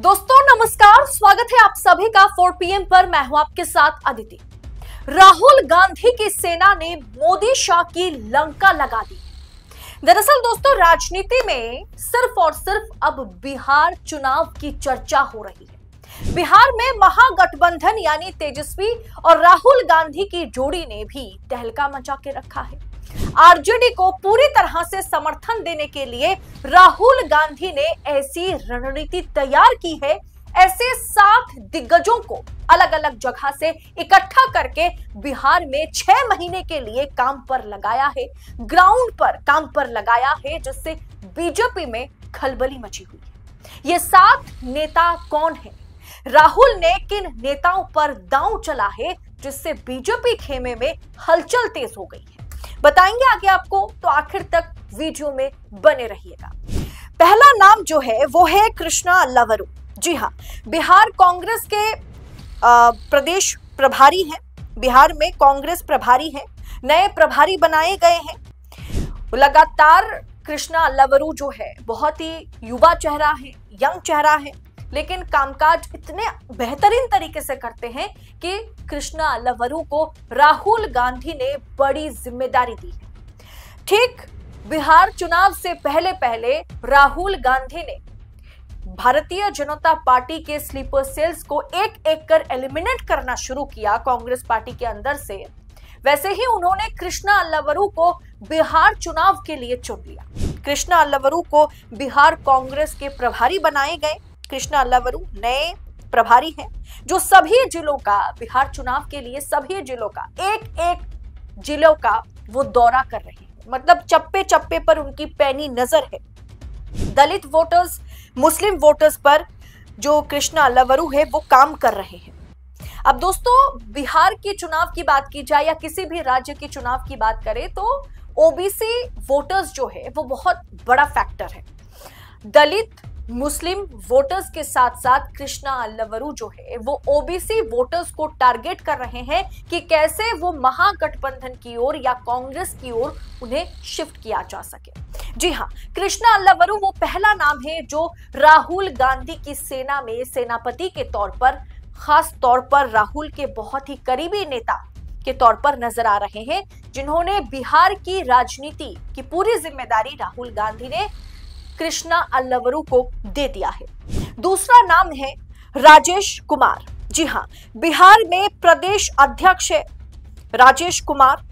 दोस्तों नमस्कार, स्वागत है आप सभी का 4 PM पर। मैं हूं आपके साथ अदिति। राहुल गांधी की सेना ने मोदी शाह की लंका लगा दी। दरअसल दोस्तों, राजनीति में सिर्फ और सिर्फ अब बिहार चुनाव की चर्चा हो रही है। बिहार में महागठबंधन यानी तेजस्वी और राहुल गांधी की जोड़ी ने भी तहलका मचा के रखा है। आरजेडी को पूरी तरह से समर्थन देने के लिए राहुल गांधी ने ऐसी रणनीति तैयार की है। ऐसे 7 दिग्गजों को अलग अलग जगह से इकट्ठा करके बिहार में 6 महीने के लिए काम पर लगाया है, ग्राउंड पर काम पर लगाया है, जिससे बीजेपी में खलबली मची हुई है। ये 7 नेता कौन है? राहुल ने किन नेताओं पर दांव चला है जिससे बीजेपी खेमे में हलचल तेज हो गई है, बताएंगे आगे आपको, तो आखिर तक वीडियो में बने रहिएगा। पहला नाम जो है वो है कृष्णा अल्लावरू। जी हाँ, बिहार कांग्रेस के प्रदेश प्रभारी हैं। बिहार में कांग्रेस प्रभारी हैं, नए प्रभारी बनाए गए हैं। लगातार कृष्णा अल्लावरू जो है बहुत ही युवा चेहरा है, यंग चेहरा है, लेकिन कामकाज इतने बेहतरीन तरीके से करते हैं कि कृष्णा अल्लावरू को राहुल गांधी ने बड़ी जिम्मेदारी दी है। ठीक बिहार चुनाव से पहले पहले राहुल गांधी ने भारतीय जनता पार्टी के स्लीपर सेल्स को एक एक कर एलिमिनेट करना शुरू किया कांग्रेस पार्टी के अंदर से, वैसे ही उन्होंने कृष्णा अल्लावरू को बिहार चुनाव के लिए चुन लिया। कृष्णा अल्लावरू को बिहार कांग्रेस के प्रभारी बनाए गए। कृष्णा अल्लावरू नए प्रभारी हैं जो सभी जिलों का, बिहार चुनाव के लिए सभी जिलों का, एक एक जिलों का वो दौरा कर रहे हैं। मतलब चप्पे चप्पे पर उनकी पैनी नजर है। दलित वोटर्स, मुस्लिम वोटर्स पर जो कृष्णा अल्लावरू है वो काम कर रहे हैं। अब दोस्तों, बिहार के चुनाव की बात की जाए या किसी भी राज्य के चुनाव की बात करें तो ओबीसी वोटर्स जो है वो बहुत बड़ा फैक्टर है। दलित मुस्लिम वोटर्स के साथ साथ कृष्णा अल्लावरू जो है वो ओबीसी वोटर्स को टारगेट कर रहे हैं कि कैसे वो महागठबंधन की ओर या कांग्रेस की ओर उन्हें शिफ्ट किया जा सके। जी हाँ, कृष्णा अल्लावरू वो पहला नाम है जो राहुल गांधी की सेना में सेनापति के तौर पर, खास तौर पर राहुल के बहुत ही करीबी नेता के तौर पर नजर आ रहे हैं, जिन्होंने बिहार की राजनीति की पूरी जिम्मेदारी राहुल गांधी ने कृष्णा अल्लावरू को दे दिया है। दूसरा नाम है राजेश कुमार। जी हाँ, बिहार में प्रदेश अध्यक्ष है राजेश कुमार।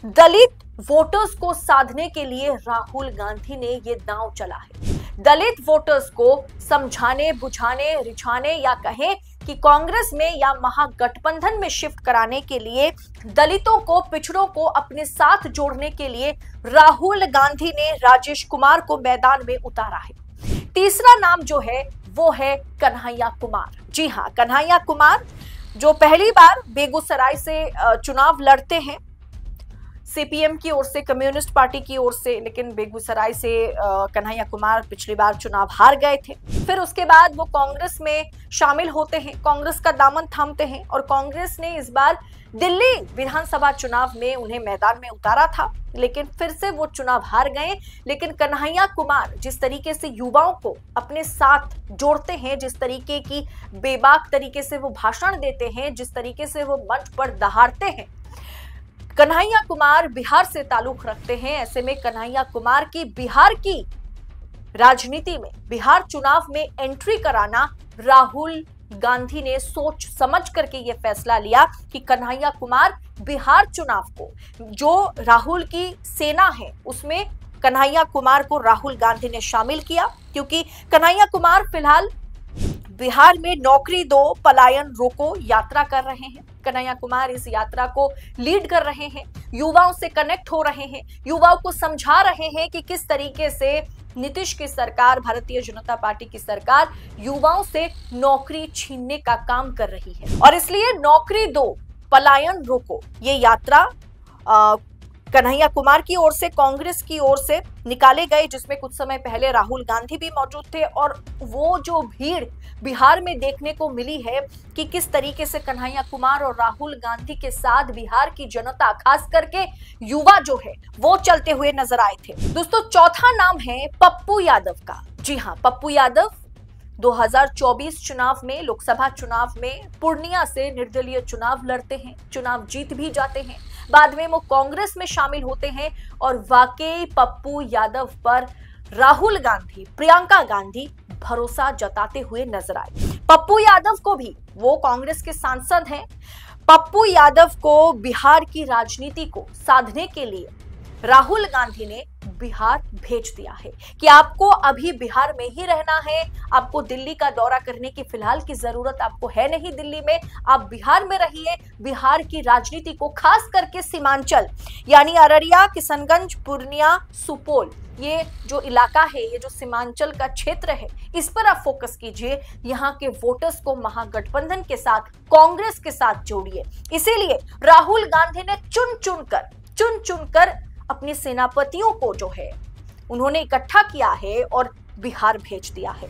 दलित वोटर्स को साधने के लिए राहुल गांधी ने ये दांव चला है। दलित वोटर्स को समझाने, बुझाने, रिझाने या कहें कि कांग्रेस में या महागठबंधन में शिफ्ट कराने के लिए, दलितों को, पिछड़ों को अपने साथ जोड़ने के लिए राहुल गांधी ने राजेश कुमार को मैदान में उतारा है। तीसरा नाम जो है वो है कन्हैया कुमार। जी हाँ, कन्हैया कुमार जो पहली बार बेगूसराय से चुनाव लड़ते हैं, सीपीएम की ओर से, कम्युनिस्ट पार्टी की ओर से, लेकिन बेगूसराय से कन्हैया कुमार पिछली बार चुनाव हार गए थे। फिर उसके बाद वो कांग्रेस में शामिल होते हैं, कांग्रेस का दामन थामते हैं और कांग्रेस ने इस बार दिल्ली विधानसभा चुनाव में उन्हें मैदान में उतारा था, लेकिन फिर से वो चुनाव हार गए। लेकिन कन्हैया कुमार जिस तरीके से युवाओं को अपने साथ जोड़ते हैं, जिस तरीके की बेबाक तरीके से वो भाषण देते हैं, जिस तरीके से वो मंच पर दहाड़ते हैं, कन्हैया कुमार बिहार से ताल्लुक रखते हैं। ऐसे में कन्हैया कुमार की बिहार की राजनीति में, बिहार चुनाव में एंट्री कराना राहुल गांधी ने सोच समझ करके यह फैसला लिया कि कन्हैया कुमार बिहार चुनाव को, जो राहुल की सेना है उसमें कन्हैया कुमार को राहुल गांधी ने शामिल किया, क्योंकि कन्हैया कुमार फिलहाल बिहार में नौकरी दो पलायन रोको यात्रा कर रहे हैं। कन्हैया कुमार इस यात्रा को लीड कर रहे हैं, युवाओं से कनेक्ट हो रहे हैं, युवाओं को समझा रहे हैं कि किस तरीके से नीतीश की सरकार, भारतीय जनता पार्टी की सरकार युवाओं से नौकरी छीनने का काम कर रही है। और इसलिए नौकरी दो पलायन रोको ये यात्रा कन्हैया कुमार की ओर से, कांग्रेस की ओर से निकाले गए, जिसमें कुछ समय पहले राहुल गांधी भी मौजूद थे। और वो जो भीड़ बिहार में देखने को मिली है कि किस तरीके से कन्हैया कुमार और राहुल गांधी के साथ बिहार की जनता, खास करके युवा जो है वो चलते हुए नजर आए थे। दोस्तों, चौथा नाम है पप्पू यादव का। जी हाँ, पप्पू यादव 2024 चुनाव में, लोकसभा चुनाव में पूर्णिया से निर्दलीय चुनाव लड़ते हैं, चुनाव जीत भी जाते हैं। बाद में वो कांग्रेस में शामिल होते हैं और वाकई पप्पू यादव पर राहुल गांधी, प्रियंका गांधी भरोसा जताते हुए नजर आए। पप्पू यादव को भी, वो कांग्रेस के सांसद हैं, पप्पू यादव को बिहार की राजनीति को साधने के लिए राहुल गांधी ने बिहार भेज दिया है कि आपको अभी बिहार में ही रहना है, आपको दिल्ली का दौरा करने की फिलहाल की जरूरत आपको है नहीं दिल्ली में, आप बिहार में रहिए। बिहार की राजनीति को, खास करके सीमांचल यानी अररिया, किशनगंज, पूर्णिया, सुपौल, ये जो इलाका है, ये जो सीमांचल का क्षेत्र है, इस पर आप फोकस कीजिए। यहाँ के वोटर्स को महागठबंधन के साथ, कांग्रेस के साथ जोड़िए। इसीलिए राहुल गांधी ने चुन चुनकर अपने सेनापतियों को जो है उन्होंने इकट्ठा किया है और बिहार भेज दिया है।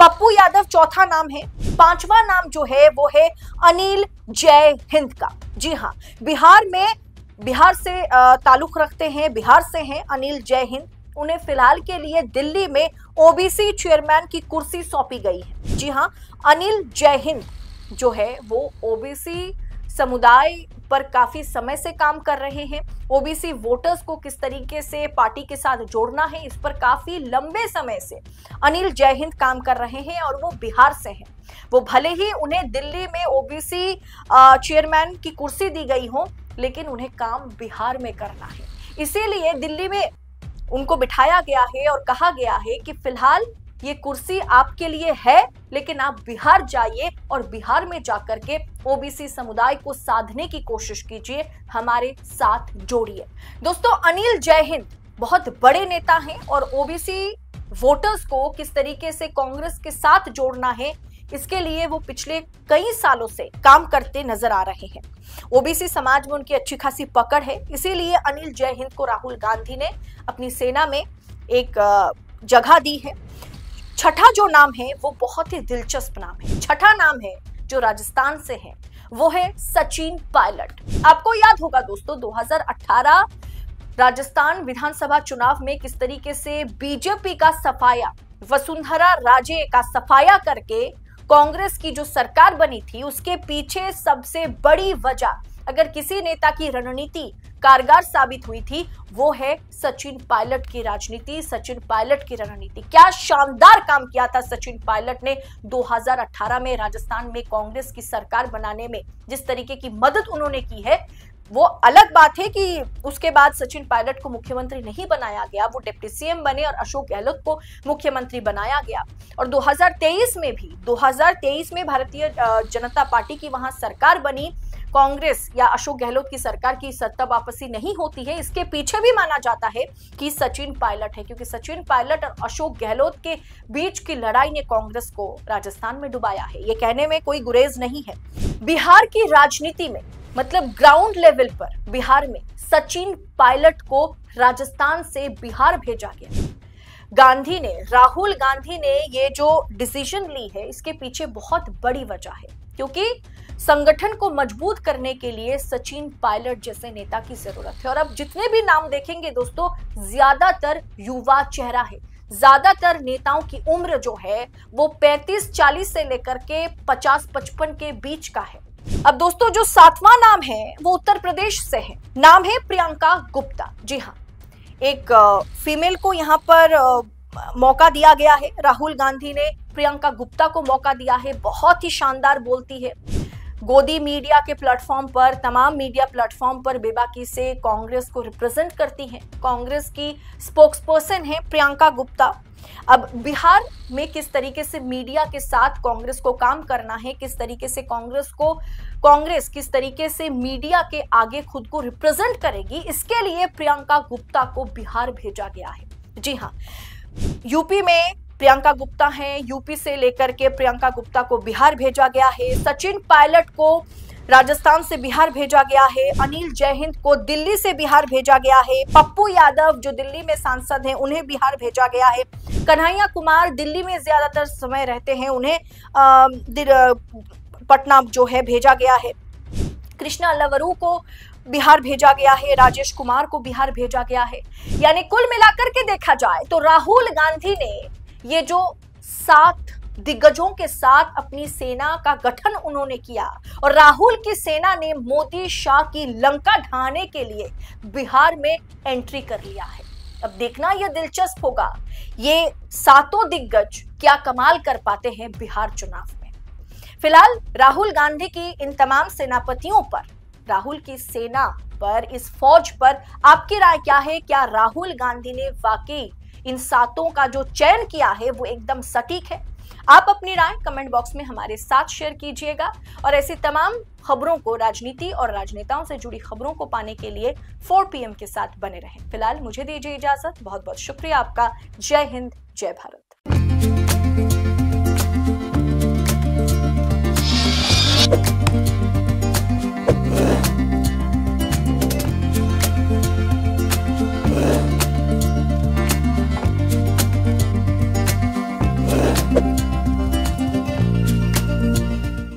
पप्पू यादव चौथा नाम है। पांचवा नाम जो है वो है अनिल जय हिंद का। जी हाँ, बिहार से ताल्लुक रखते हैं, बिहार से हैं अनिल जय हिंद। उन्हें फिलहाल के लिए दिल्ली में ओबीसी चेयरमैन की कुर्सी सौंपी गई है। जी हाँ, अनिल जय हिंद जो है वो ओबीसी समुदाय पर काफी समय से काम कर रहे हैं। ओबीसी वोटर्स को किस तरीके से पार्टी के साथ जोड़ना है, इस पर काफी लंबे समय से अनिल जय हिंद काम कर रहे हैं और वो बिहार से हैं। वो भले ही उन्हें दिल्ली में ओबीसी चेयरमैन की कुर्सी दी गई हो, लेकिन उन्हें काम बिहार में करना है। इसीलिए दिल्ली में उनको बिठाया गया है और कहा गया है कि फिलहाल ये कुर्सी आपके लिए है, लेकिन आप बिहार जाइए और बिहार में जाकर के ओबीसी समुदाय को साधने की कोशिश कीजिए, हमारे साथ जोड़िए। दोस्तों, अनिल जय हिंद बहुत बड़े नेता हैं और ओबीसी वोटर्स को किस तरीके से कांग्रेस के साथ जोड़ना है, इसके लिए वो पिछले कई सालों से काम करते नजर आ रहे हैं। ओबीसी समाज में उनकी अच्छी खासी पकड़ है, इसीलिए अनिल जय हिंद को राहुल गांधी ने अपनी सेना में एक जगह दी है। छठा जो नाम है वो बहुत ही दिलचस्प नाम है। छठा नाम है जो राजस्थान से है, वो है सचिन पायलट। आपको याद होगा दोस्तों, 2018 राजस्थान विधानसभा चुनाव में किस तरीके से बीजेपी का सफाया, वसुंधरा राजे का सफाया करके कांग्रेस की जो सरकार बनी थी, उसके पीछे सबसे बड़ी वजह, अगर किसी नेता की रणनीति कारगर साबित हुई थी, वो है सचिन पायलट की राजनीति, सचिन पायलट की रणनीति। क्या शानदार काम किया था सचिन पायलट ने 2018 में राजस्थान में कांग्रेस की सरकार बनाने में। जिस तरीके की मदद उन्होंने की है, वो अलग बात है कि उसके बाद सचिन पायलट को मुख्यमंत्री नहीं बनाया गया, वो डिप्टी सीएम बने और अशोक गहलोत को मुख्यमंत्री बनाया गया। और 2023 में भारतीय जनता पार्टी की वहां सरकार बनी। कांग्रेस या अशोक गहलोत की सरकार की सत्ता वापसी नहीं होती है, इसके पीछे भी माना जाता है कि सचिन पायलट है, क्योंकि सचिन पायलट और अशोक गहलोत के बीच की लड़ाई ने कांग्रेस को राजस्थान में डुबाया है। ये कहने में कोई गुरेज नहीं है। बिहार की राजनीति में, मतलब ग्राउंड लेवल पर बिहार में सचिन पायलट को राजस्थान से बिहार भेजा गया। राहुल गांधी ने ये जो डिसीजन ली है, इसके पीछे बहुत बड़ी वजह है, क्योंकि संगठन को मजबूत करने के लिए सचिन पायलट जैसे नेता की जरूरत है। और अब जितने भी नाम देखेंगे दोस्तों, ज्यादातर युवा चेहरा है। ज्यादातर नेताओं की उम्र जो है वो 35-40 से लेकर के 50-55 के बीच का है। अब दोस्तों, जो सातवां नाम है वो उत्तर प्रदेश से है। नाम है प्रियंका गुप्ता। जी हाँ, एक फीमेल को यहाँ पर मौका दिया गया है। राहुल गांधी ने प्रियंका गुप्ता को मौका दिया है। बहुत ही शानदार बोलती है। गोदी मीडिया के प्लेटफॉर्म पर, तमाम मीडिया प्लेटफॉर्म पर बेबाकी से कांग्रेस को रिप्रेजेंट करती हैं। कांग्रेस की स्पोक्सपर्सन है प्रियंका गुप्ता। अब बिहार में किस तरीके से मीडिया के साथ कांग्रेस को काम करना है, किस तरीके से कांग्रेस किस तरीके से मीडिया के आगे खुद को रिप्रेजेंट करेगी, इसके लिए प्रियंका गुप्ता को बिहार भेजा गया है। जी हाँ, यूपी में प्रियंका गुप्ता हैं, यूपी से लेकर के प्रियंका गुप्ता को बिहार भेजा गया है। सचिन पायलट को राजस्थान से बिहार भेजा गया है। अनिल जय हिंद को दिल्ली से बिहार भेजा गया है। पप्पू यादव जो दिल्ली में सांसद हैं, उन्हें बिहार भेजा गया है। कन्हैया कुमार दिल्ली में ज्यादातर समय रहते हैं, उन्हें पटना जो है भेजा गया है। कृष्णा लवरू को बिहार भेजा गया है। राजेश कुमार को बिहार भेजा गया है। यानी कुल मिलाकर के देखा जाए तो राहुल गांधी ने ये जो 7 दिग्गजों के साथ अपनी सेना का गठन उन्होंने किया और राहुल की सेना ने मोदी शाह की लंका ढहाने के लिए बिहार में एंट्री कर लिया है। अब देखना यह दिलचस्प होगा, ये सातों दिग्गज क्या कमाल कर पाते हैं बिहार चुनाव में। फिलहाल राहुल गांधी की इन तमाम सेनापतियों पर, राहुल की सेना पर, इस फौज पर आपकी राय क्या है? क्या राहुल गांधी ने वाकई इन सातों का जो चयन किया है वो एकदम सटीक है? आप अपनी राय कमेंट बॉक्स में हमारे साथ शेयर कीजिएगा और ऐसी तमाम खबरों को, राजनीति और राजनेताओं से जुड़ी खबरों को पाने के लिए 4 PM के साथ बने रहें। फिलहाल मुझे दीजिए इजाजत। बहुत बहुत शुक्रिया आपका। जय हिंद, जय भारत।